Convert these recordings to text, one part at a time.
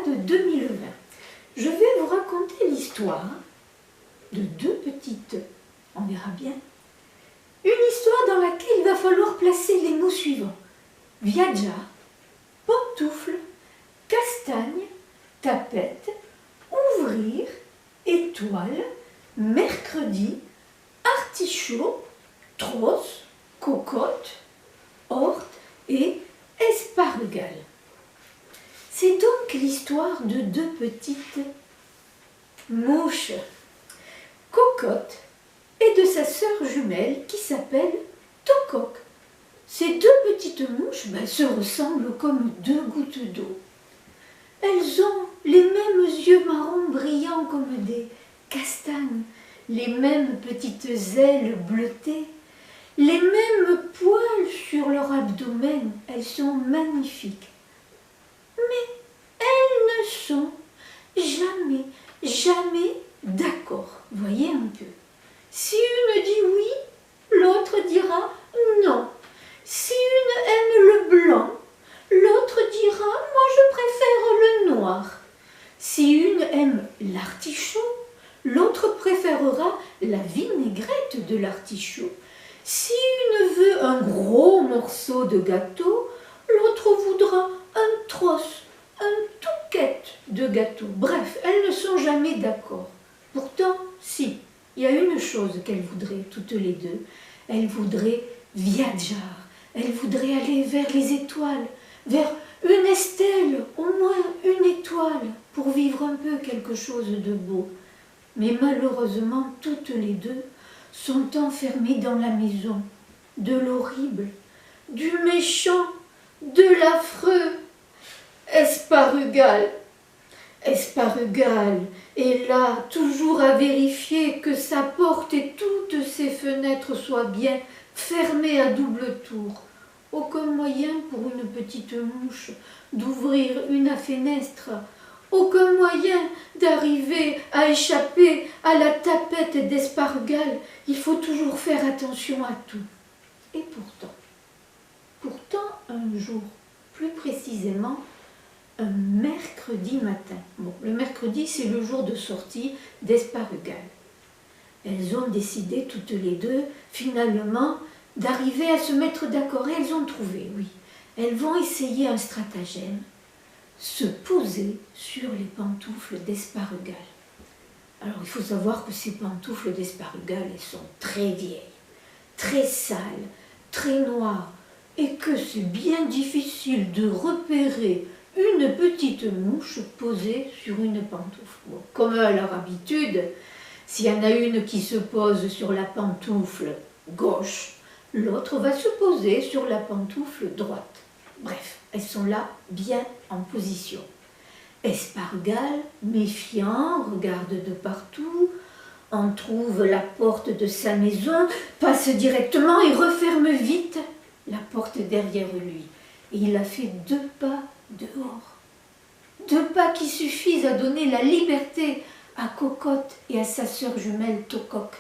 Balade 2020. Je vais vous raconter l'histoire de deux petites, on verra bien, une histoire dans laquelle il va falloir placer les mots suivants. Viaggia, pantoufle, castagne, tapette, ouvrir, étoile, mercredi, artichaut, trosse, cocotte, horte et espargale. C'est donc l'histoire de deux petites mouches, Cocotte et de sa sœur jumelle qui s'appelle Tocoque. Ces deux petites mouches se ressemblent comme deux gouttes d'eau. Elles ont les mêmes yeux marrons brillants comme des castagnes, les mêmes petites ailes bleutées, les mêmes poils sur leur abdomen. Elles sont magnifiques. Mais elles ne sont jamais d'accord. Voyez un peu. Si une dit oui, l'autre dira non. Si une aime le blanc, l'autre dira moi je préfère le noir. Si une aime l'artichaut, l'autre préférera la vinaigrette de l'artichaut. Si une veut un gros morceau de gâteau, l'autre voudra un trosse, un touquette de gâteau. Bref, elles ne sont jamais d'accord. Pourtant, si, il y a une chose qu'elles voudraient toutes les deux. Elles voudraient viaggiare. Elles voudraient aller vers les étoiles, vers une stèle, au moins une étoile, pour vivre un peu quelque chose de beau. Mais malheureusement, toutes les deux sont enfermées dans la maison de l'horrible, du méchant, de l'affreux Espargale. Espargale est là, toujours à vérifier que sa porte et toutes ses fenêtres soient bien fermées à double tour. Aucun moyen pour une petite mouche d'ouvrir une fenêtre. Aucun moyen d'arriver à échapper à la tapette d'Espargale. Il faut toujours faire attention à tout. Et pourtant un jour, plus précisément, un mercredi matin. Bon, le mercredi, c'est le jour de sortie d'Espargale. Elles ont décidé toutes les deux, finalement, d'arriver à se mettre d'accord. Et elles ont trouvé, oui. Elles vont essayer un stratagème, se poser sur les pantoufles d'Espargale. Alors, il faut savoir que ces pantoufles d'Espargale, elles sont très vieilles, très sales, très noires, et que c'est bien difficile de repérer une petite mouche posée sur une pantoufle. Bon, comme à leur habitude, s'il y en a une qui se pose sur la pantoufle gauche, l'autre va se poser sur la pantoufle droite. Bref, elles sont là bien en position. Espargale, méfiant, regarde de partout, en trouve la porte de sa maison, passe directement et referme vite la porte derrière lui. Et il a fait 2 pas dehors. 2 pas qui suffisent à donner la liberté à Cocotte et à sa sœur jumelle Tocoque.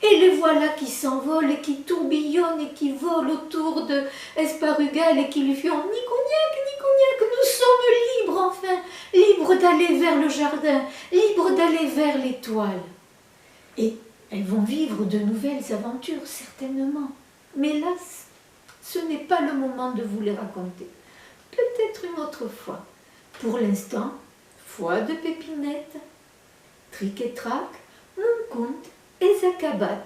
Et les voilà qui s'envolent et qui tourbillonnent et qui volent autour de Espargale et qui lui font « Nicognac, Nicognac, nous sommes libres enfin, libres d'aller vers le jardin, libres d'aller vers l'étoile. » Et elles vont vivre de nouvelles aventures, certainement. Mais là, ce n'est pas le moment de vous les raconter. Peut-être une autre fois. Pour l'instant, foi de pépinette, tric et trac, mon conte et Zacabat.